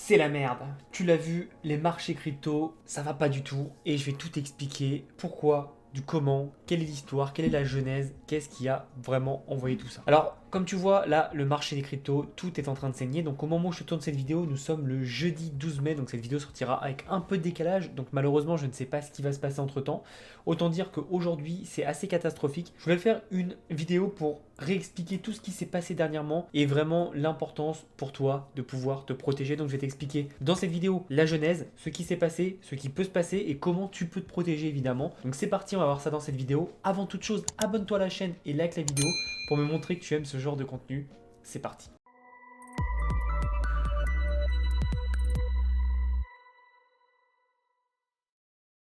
C'est la merde. Tu l'as vu, les marchés crypto, ça va pas du tout. Et je vais tout expliquer. Pourquoi, du comment, quelle est l'histoire, quelle est la genèse, qu'est-ce qui a vraiment envoyé tout ça. Alors, comme tu vois, là, le marché des cryptos, tout est en train de saigner. Donc, au moment où je tourne cette vidéo, nous sommes le jeudi 12 mai. Donc, cette vidéo sortira avec un peu de décalage. Donc, malheureusement, je ne sais pas ce qui va se passer entre temps. Autant dire qu'aujourd'hui, c'est assez catastrophique. Je voulais faire une vidéo pour réexpliquer tout ce qui s'est passé dernièrement et vraiment l'importance pour toi de pouvoir te protéger. Donc, je vais t'expliquer dans cette vidéo la genèse, ce qui s'est passé, ce qui peut se passer et comment tu peux te protéger évidemment. Donc, c'est parti, on va voir ça dans cette vidéo. Avant toute chose, abonne-toi à la chaîne et like la vidéo pour me montrer que tu aimes ce genre de contenu. C'est parti.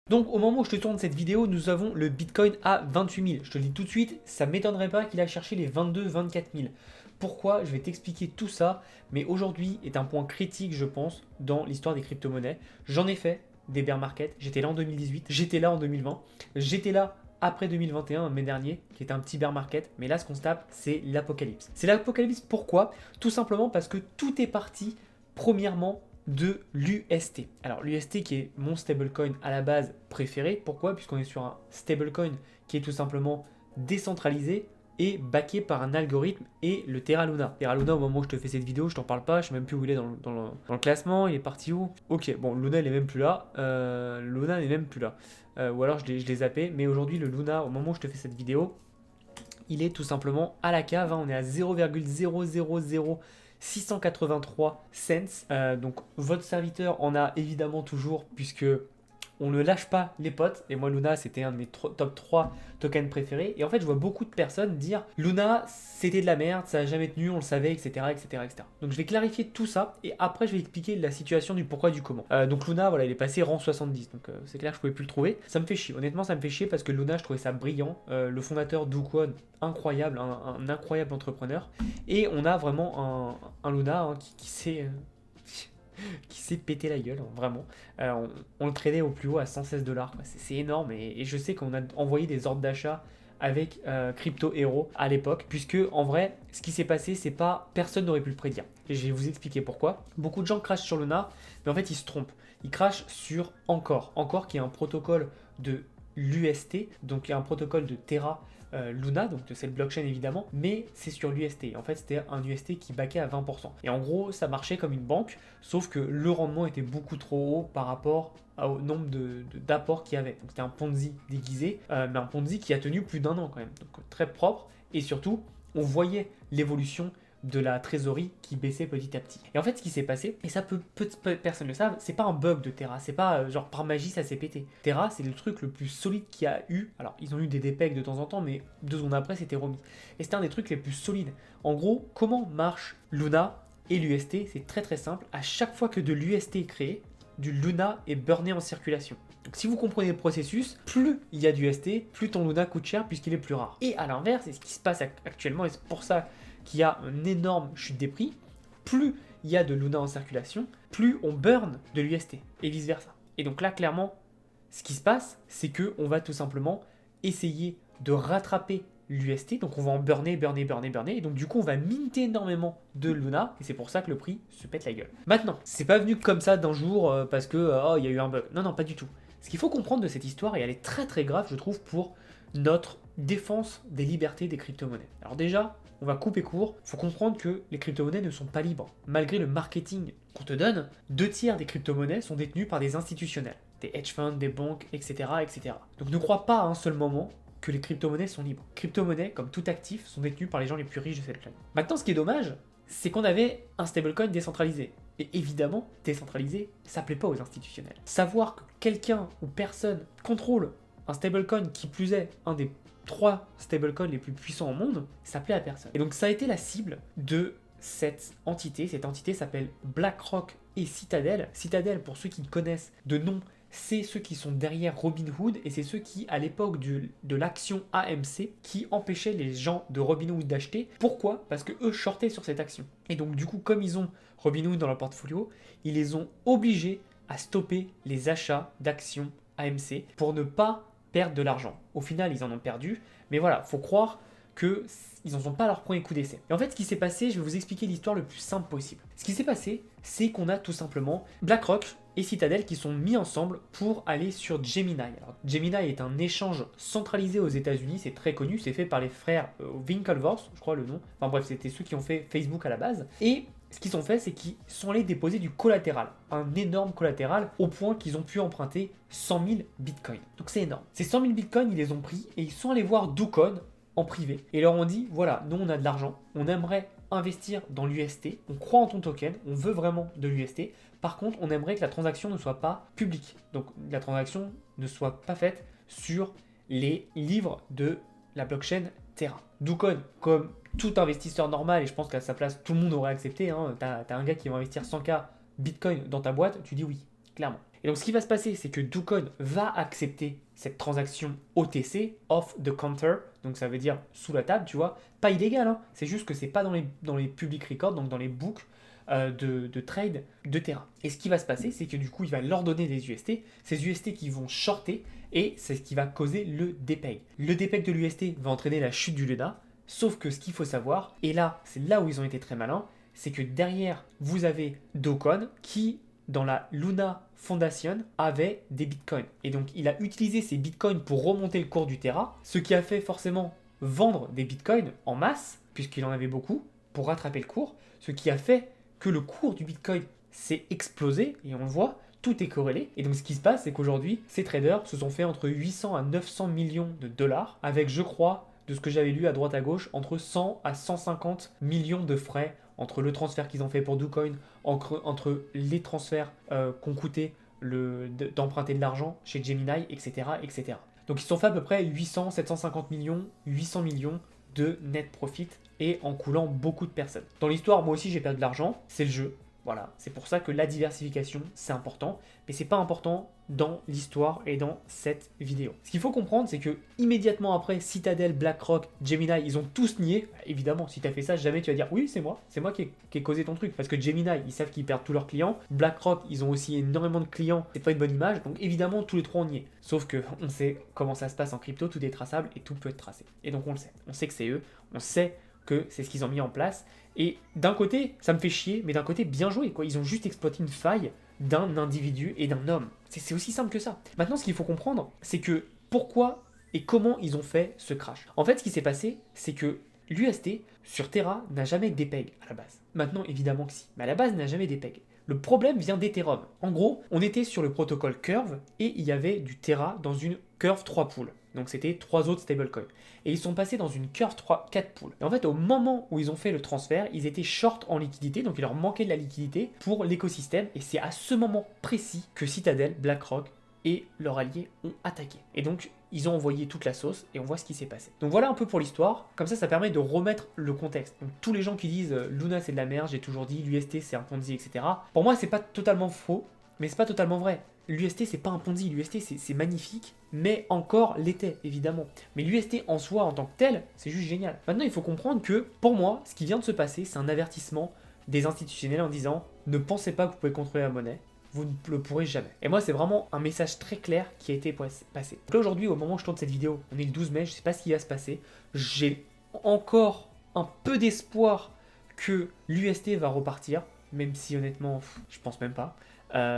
Donc au moment où je te tourne cette vidéo, nous avons le Bitcoin à 28 000. Je te le dis tout de suite, ça ne m'étonnerait pas qu'il a cherché les 22-24 000. Pourquoi? Je vais t'expliquer tout ça, mais aujourd'hui est un point critique, je pense, dans l'histoire des crypto-monnaies. J'en ai fait des bear markets, j'étais là en 2018, j'étais là en 2020, j'étais là après 2021, mai dernier, qui était un petit bear market, mais là ce qu'on se tape, c'est l'apocalypse. C'est l'apocalypse pourquoi? Tout simplement parce que tout est parti, premièrement, de l'UST. Alors l'UST qui est mon stablecoin à la base préféré. Pourquoi? Puisqu'on est sur un stablecoin qui est tout simplement décentralisé et backé par un algorithme et le Terra Luna. Terra Luna, au moment où je te fais cette vidéo, je t'en parle pas, je sais même plus où il est dans le classement, il est parti où? Ok, bon, Luna il est même plus là. Luna n'est même plus là. Ou alors je l'ai zappé, mais aujourd'hui le Luna, au moment où je te fais cette vidéo, il est tout simplement à la cave, hein. On est à 0,000 683 cents. Donc votre serviteur en a évidemment toujours puisque on ne lâche pas les potes. Et moi, Luna, c'était un de mes top 3 tokens préférés. Et en fait, je vois beaucoup de personnes dire Luna, c'était de la merde, ça n'a jamais tenu, on le savait, etc., etc., etc. Donc, je vais clarifier tout ça. Et après, je vais expliquer la situation du pourquoi et du comment. Donc, Luna, voilà, il est passé rang 70. Donc, c'est clair, je ne pouvais plus le trouver. Ça me fait chier. Honnêtement, ça me fait chier parce que Luna, je trouvais ça brillant. Le fondateur d'Ukwon, incroyable, un incroyable entrepreneur. Et on a vraiment un Luna qui s'est qui s'est pété la gueule, hein, vraiment. On le tradait au plus haut à 116 dollars. C'est énorme et je sais qu'on a envoyé des ordres d'achat avec Crypto Hero à l'époque, puisque en vrai, ce qui s'est passé, c'est pas personne n'aurait pu le prédire. Et je vais vous expliquer pourquoi. Beaucoup de gens crachent sur Luna, mais en fait, ils se trompent. Ils crachent sur Encore qui est un protocole de l'UST, donc il y a un protocole de Terra Luna, donc de cette blockchain évidemment, mais c'est sur l'UST. En fait, c'était un UST qui backait à 20%. Et en gros, ça marchait comme une banque, sauf que le rendement était beaucoup trop haut par rapport au nombre d'apports qu'il y avait. Donc c'était un Ponzi déguisé, mais un Ponzi qui a tenu plus d'un an quand même. Donc très propre, et surtout, on voyait l'évolution de la trésorerie qui baissait petit à petit. Et en fait, ce qui s'est passé, et ça peu de personnes le savent, c'est pas un bug de Terra, c'est pas genre par magie ça s'est pété. Terra, c'est le truc le plus solide qu'il y a eu. Alors, ils ont eu des dépegs de temps en temps, mais 2 secondes après, c'était remis. Et c'était un des trucs les plus solides. En gros, comment marche Luna et l'UST? C'est très très simple. À chaque fois que de l'UST est créé, du Luna est burné en circulation. Donc si vous comprenez le processus, plus il y a d'UST, plus ton Luna coûte cher puisqu'il est plus rare. Et à l'inverse, c'est ce qui se passe actuellement, et c'est pour ça qu'il y a une énorme chute des prix. Plus il y a de Luna en circulation, plus on burn de l'UST, et vice versa. Et donc là, clairement, ce qui se passe, c'est qu'on va tout simplement essayer de rattraper l'UST, donc on va en burner, et donc du coup on va minter énormément de Luna, et c'est pour ça que le prix se pète la gueule. Maintenant, c'est pas venu comme ça d'un jour parce que il y a eu un bug. Non, non, pas du tout. Ce qu'il faut comprendre de cette histoire, et elle est très très grave, je trouve, pour notre défense des libertés des crypto-monnaies. Alors déjà, on va couper court, il faut comprendre que les crypto-monnaies ne sont pas libres. Malgré le marketing qu'on te donne, 2 tiers des crypto-monnaies sont détenues par des institutionnels, des hedge funds, des banques, etc., etc. Donc ne crois pas à un seul moment que les crypto-monnaies sont libres. Crypto-monnaies, comme tout actif, sont détenues par les gens les plus riches de cette planète. Maintenant, ce qui est dommage, c'est qu'on avait un stablecoin décentralisé. Et évidemment, décentralisé, ça plaît pas aux institutionnels. Savoir que quelqu'un ou personne contrôle un stablecoin, qui plus est un des 3 stablecoins les plus puissants au monde, ça plaît à personne. Et donc ça a été la cible de cette entité. Cette entité s'appelle BlackRock et Citadel. Citadel, pour ceux qui connaissent de nom, c'est ceux qui sont derrière Robinhood, et c'est ceux qui, à l'époque de l'action AMC, qui empêchaient les gens de Robinhood d'acheter. Pourquoi? Parce que eux shortaient sur cette action. Et donc du coup, comme ils ont Robinhood dans leur portfolio, ils les ont obligés à stopper les achats d'actions AMC pour ne pas perdre de l'argent. Au final, ils en ont perdu, mais voilà, faut croire qu'ils n'en sont pas à leur premier coup d'essai. Et en fait, ce qui s'est passé, je vais vous expliquer l'histoire le plus simple possible. Ce qui s'est passé, c'est qu'on a tout simplement BlackRock et Citadel qui sont mis ensemble pour aller sur Gemini. Alors, Gemini est un échange centralisé aux États-Unis, c'est très connu, c'est fait par les frères Winklevoss, je crois le nom. Enfin bref, c'était ceux qui ont fait Facebook à la base. Et ce qu'ils ont fait, c'est qu'ils sont allés déposer du collatéral, un énorme collatéral, au point qu'ils ont pu emprunter 100 000 bitcoins. Donc c'est énorme. Ces 100 000 bitcoins, ils les ont pris et ils sont allés voir DoCoin en privé et leur ont dit, voilà, nous on a de l'argent, on aimerait investir dans l'UST, on croit en ton token, on veut vraiment de l'UST. Par contre, on aimerait que la transaction ne soit pas publique. Donc la transaction ne soit pas faite sur les livres de la blockchain Terra. DoCoin, comme tout investisseur normal, et je pense qu'à sa place, tout le monde aurait accepté, hein, t'as un gars qui va investir 100K Bitcoin dans ta boîte, tu dis oui, clairement. Et donc ce qui va se passer, c'est que DoCoin va accepter cette transaction OTC, off the counter, donc ça veut dire sous la table, tu vois, pas illégal, hein, c'est juste que c'est pas dans les public records, donc dans les books de trade de Terra. Et ce qui va se passer, c'est que du coup, il va leur donner des UST, ces UST qui vont shorter, et c'est ce qui va causer le dépeg. Le dépeg de l'UST va entraîner la chute du Luna, sauf que ce qu'il faut savoir, et là, c'est là où ils ont été très malins, c'est que derrière, vous avez DoCoin qui, dans la Luna Foundation, avait des bitcoins. Et donc, il a utilisé ces bitcoins pour remonter le cours du Terra, ce qui a fait forcément vendre des bitcoins en masse, puisqu'il en avait beaucoup, pour rattraper le cours, ce qui a fait que le cours du bitcoin s'est explosé, et on le voit, tout est corrélé. Et donc ce qui se passe, c'est qu'aujourd'hui, ces traders se sont fait entre 800 à 900 millions de dollars, avec, je crois, de ce que j'avais lu à droite à gauche, entre 100 à 150 millions de frais, entre le transfert qu'ils ont fait pour DoCoin, entre les transferts qu'ont coûté d'emprunter de l'argent chez Gemini, etc., etc. Donc ils se sont fait à peu près 800, 750 millions, 800 millions de net profit et en coulant beaucoup de personnes. Dans l'histoire, moi aussi j'ai perdu de l'argent, c'est le jeu. Voilà, c'est pour ça que la diversification, c'est important, mais c'est pas important dans l'histoire et dans cette vidéo. Ce qu'il faut comprendre, c'est que immédiatement après, Citadel, BlackRock, Gemini, ils ont tous nié. Évidemment, si tu as fait ça, jamais tu vas dire oui, c'est moi qui ai causé ton truc. Parce que Gemini, ils savent qu'ils perdent tous leurs clients. BlackRock, ils ont aussi énormément de clients, c'est pas une bonne image. Donc évidemment, tous les trois ont nié. Sauf que on sait comment ça se passe en crypto, tout est traçable et tout peut être tracé. Et donc on le sait. On sait que c'est eux, on sait que c'est ce qu'ils ont mis en place. Et d'un côté, ça me fait chier, mais d'un côté, bien joué, quoi. Ils ont juste exploité une faille d'un individu et d'un homme. C'est aussi simple que ça. Maintenant, ce qu'il faut comprendre, c'est que pourquoi et comment ils ont fait ce crash. En fait, ce qui s'est passé, c'est que l'UST sur Terra n'a jamais dépeg à la base. Maintenant, évidemment que si, mais à la base, il n'a jamais dépeg. Le problème vient d'Ethereum. En gros, on était sur le protocole Curve et il y avait du Terra dans une Curve 3 pool. Donc c'était 3 autres stablecoins. Et ils sont passés dans une Curve 4 pool. Et en fait, au moment où ils ont fait le transfert, ils étaient short en liquidité, donc il leur manquait de la liquidité pour l'écosystème. Et c'est à ce moment précis que Citadel, BlackRock et leurs alliés ont attaqué. Et donc, ils ont envoyé toute la sauce et on voit ce qui s'est passé. Donc voilà un peu pour l'histoire. Comme ça permet de remettre le contexte. Donc tous les gens qui disent Luna c'est de la merde, j'ai toujours dit, l'UST c'est un Ponzi, etc. Pour moi, c'est pas totalement faux, mais c'est pas totalement vrai. L'UST c'est pas un Ponzi, l'UST c'est magnifique, mais encore l'était évidemment. Mais l'UST en soi en tant que tel, c'est juste génial. Maintenant il faut comprendre que pour moi, ce qui vient de se passer, c'est un avertissement des institutionnels en disant ne pensez pas que vous pouvez contrôler la monnaie, vous ne le pourrez jamais. Et moi c'est vraiment un message très clair qui a été passé. Donc là aujourd'hui, au moment où je tourne cette vidéo, on est le 12 mai, je sais pas ce qui va se passer, j'ai encore un peu d'espoir que l'UST va repartir, même si honnêtement, je pense même pas.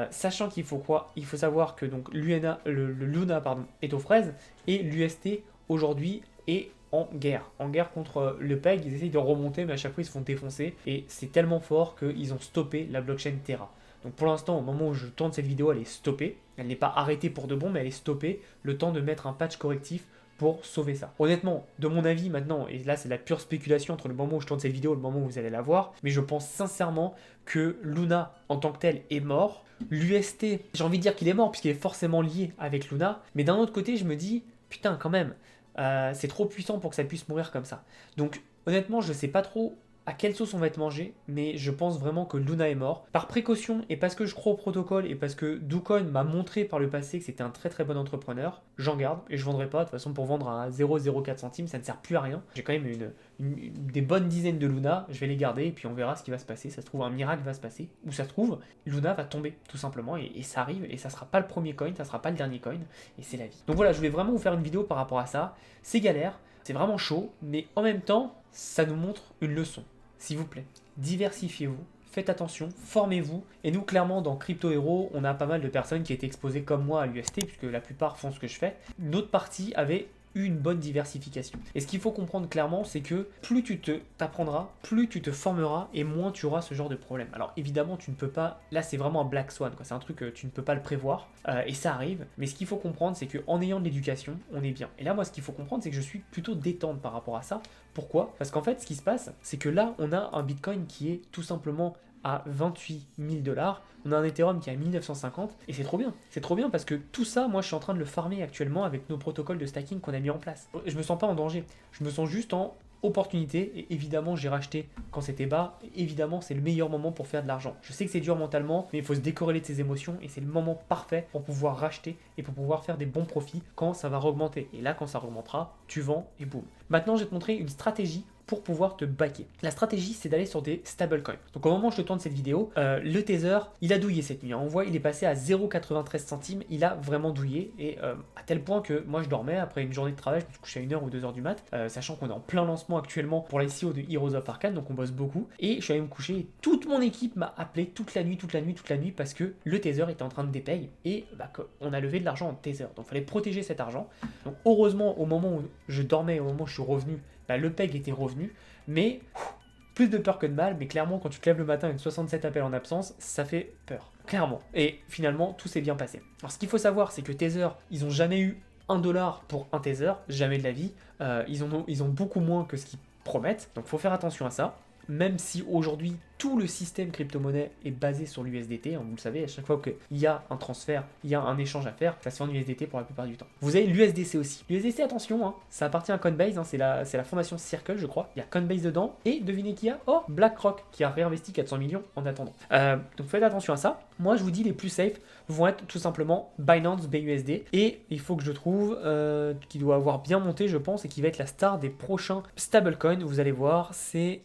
Sachant qu'il faut quoi? Il faut savoir que donc le Luna est aux fraises et l'UST aujourd'hui est en guerre contre le PEG. Ils essayent de remonter, mais à chaque fois ils se font défoncer et c'est tellement fort qu'ils ont stoppé la blockchain Terra. Donc pour l'instant, au moment où je tourne cette vidéo, elle est stoppée. Elle n'est pas arrêtée pour de bon, mais elle est stoppée. Le temps de mettre un patch correctif pour sauver ça. Honnêtement, de mon avis maintenant, et là c'est la pure spéculation entre le moment où je tourne cette vidéo et le moment où vous allez la voir, mais je pense sincèrement que Luna en tant que tel est mort. L'UST, j'ai envie de dire qu'il est mort puisqu'il est forcément lié avec Luna, mais d'un autre côté je me dis, putain quand même, c'est trop puissant pour que ça puisse mourir comme ça. Donc honnêtement je sais pas trop à quelle sauce on va être mangé, mais je pense vraiment que Luna est mort. Par précaution et parce que je crois au protocole et parce que DoCoin m'a montré par le passé que c'était un très très bon entrepreneur, j'en garde et je vendrai pas. De toute façon, pour vendre à 0,04 centimes, ça ne sert plus à rien. J'ai quand même des bonnes dizaines de Luna, je vais les garder et puis on verra ce qui va se passer. Ça se trouve, un miracle va se passer, ou ça se trouve, Luna va tomber tout simplement et ça arrive et ça sera pas le premier coin, ça sera pas le dernier coin et c'est la vie. Donc voilà, je voulais vraiment vous faire une vidéo par rapport à ça. C'est galère. c'est vraiment chaud, mais en même temps, ça nous montre une leçon. S'il vous plaît, diversifiez-vous. Faites attention, formez-vous. Et nous, clairement, dans Crypto Hero, on a pas mal de personnes qui étaient exposées comme moi à l'UST, puisque la plupart font ce que je fais. Notre partie avait une bonne diversification. Et ce qu'il faut comprendre clairement, c'est que plus tu t'apprendras, plus tu te formeras et moins tu auras ce genre de problème. Alors évidemment, tu ne peux pas, là c'est vraiment un black swan, quoi. C'est un truc que tu ne peux pas le prévoir et ça arrive. Mais ce qu'il faut comprendre, c'est qu'en ayant de l'éducation, on est bien. Et là, moi, ce qu'il faut comprendre, c'est que je suis plutôt détente par rapport à ça. Pourquoi? Parce qu'en fait, ce qui se passe, c'est que là, on a un Bitcoin qui est tout simplement à 28 000 $. On a un Ethereum qui est à 1950 et c'est trop bien. C'est trop bien parce que tout ça, moi je suis en train de le farmer actuellement avec nos protocoles de stacking qu'on a mis en place. Je me sens pas en danger, je me sens juste en opportunité et évidemment j'ai racheté quand c'était bas. Et évidemment c'est le meilleur moment pour faire de l'argent. Je sais que c'est dur mentalement mais il faut se décorréler de ses émotions et c'est le moment parfait pour pouvoir racheter et pour pouvoir faire des bons profits quand ça va augmenter. Et là quand ça augmentera, tu vends et boum. Maintenant je vais te montrer une stratégie pour pouvoir te backer. La stratégie, c'est d'aller sur des stablecoins. Donc au moment où je te tourne cette vidéo, le Tether, il a douillé cette nuit. On voit, il est passé à 0,93 centimes. Il a vraiment douillé et à tel point que moi je dormais après une journée de travail, je me suis couché à 1h ou 2h du mat, sachant qu'on est en plein lancement actuellement pour l'ICO de Heroes of Arcane, donc on bosse beaucoup. Et je suis allé me coucher et toute mon équipe m'a appelé toute la nuit parce que le Tether était en train de dépayer et on a levé de l'argent en Tether. Donc il fallait protéger cet argent. Donc heureusement, au moment où je dormais, au moment où je suis revenu, le PEG était revenu, mais plus de peur que de mal, mais clairement quand tu te lèves le matin avec 67 appels en absence, ça fait peur, clairement. Et finalement, tout s'est bien passé. Alors ce qu'il faut savoir, c'est que Tether, ils n'ont jamais eu 1 dollar pour un Tether, jamais de la vie. Ils ont beaucoup moins que ce qu'ils promettent, donc il faut faire attention à ça. Même si aujourd'hui tout le système crypto-monnaie est basé sur l'USDT, vous le savez, à chaque fois qu'il y a un transfert, il y a un échange à faire, ça se fait en USDT pour la plupart du temps. Vous avez l'USDC aussi. L'USDC, attention, ça appartient à Coinbase, c'est la fondation Circle, je crois. Il y a Coinbase dedans, et devinez qui y a? Oh, BlackRock, qui a réinvesti 400 millions en attendant. Donc faites attention à ça. Moi, je vous dis, les plus safe vont être tout simplement Binance BUSD, et il faut que je trouve, qui doit avoir bien monté, je pense, et qui va être la star des prochains stablecoins. Vous allez voir, c'est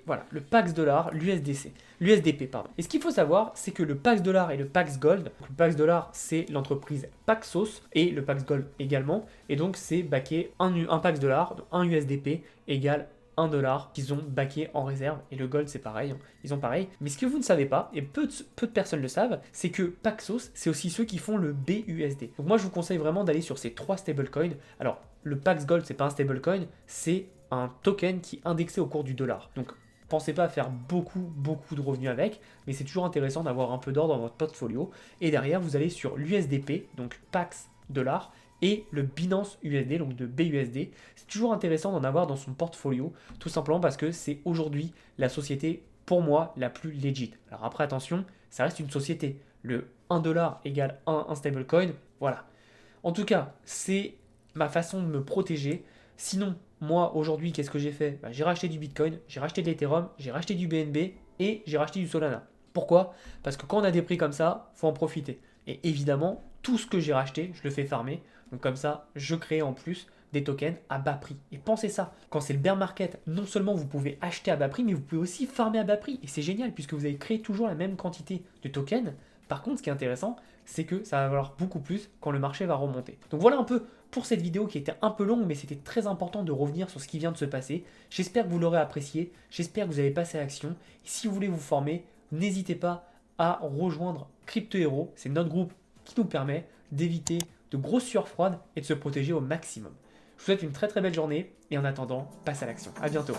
voilà, le Pax Dollar, l'USDP, pardon. Et ce qu'il faut savoir, c'est que le Pax Dollar et le Pax Gold, donc le Pax Dollar, c'est l'entreprise Paxos, et le Pax Gold également, et donc c'est backé un Pax Dollar, donc un USDP égale 1 dollar qu'ils ont backé en réserve, et le Gold c'est pareil, ils ont pareil. Mais ce que vous ne savez pas, et peu de personnes le savent, c'est que Paxos, c'est aussi ceux qui font le BUSD. Donc moi je vous conseille vraiment d'aller sur ces 3 stablecoins. Alors le Pax Gold, c'est pas un stablecoin, c'est un token qui est indexé au cours du dollar. Donc pensez pas à faire beaucoup de revenus avec, mais c'est toujours intéressant d'avoir un peu d'or dans votre portfolio. Et derrière, vous allez sur l'USDP, donc Pax Dollar, et le Binance USD, donc de BUSD. C'est toujours intéressant d'en avoir dans son portfolio, tout simplement parce que c'est aujourd'hui la société, pour moi, la plus legit. Alors après, attention, ça reste une société. Le 1 dollar égale un stablecoin, voilà. En tout cas, c'est ma façon de me protéger. Sinon, moi, aujourd'hui, qu'est-ce que j'ai fait? J'ai racheté du Bitcoin, j'ai racheté de l'Ethereum, j'ai racheté du BNB et j'ai racheté du Solana. Pourquoi? Parce que quand on a des prix comme ça, il faut en profiter. Et évidemment, tout ce que j'ai racheté, je le fais farmer. Donc comme ça, je crée en plus des tokens à bas prix. Et pensez ça, quand c'est le bear market, non seulement vous pouvez acheter à bas prix, mais vous pouvez aussi farmer à bas prix. Et c'est génial puisque vous avez créé toujours la même quantité de tokens. Par contre, ce qui est intéressant, c'est que ça va valoir beaucoup plus quand le marché va remonter. Donc voilà un peu pour cette vidéo qui était un peu longue, mais c'était très important de revenir sur ce qui vient de se passer. J'espère que vous l'aurez apprécié, j'espère que vous avez passé à l'action. Et si vous voulez vous former, n'hésitez pas à rejoindre Crypto Hero. C'est notre groupe qui nous permet d'éviter de grosses sueurs froides et de se protéger au maximum. Je vous souhaite une très belle journée et en attendant, passe à l'action. À bientôt.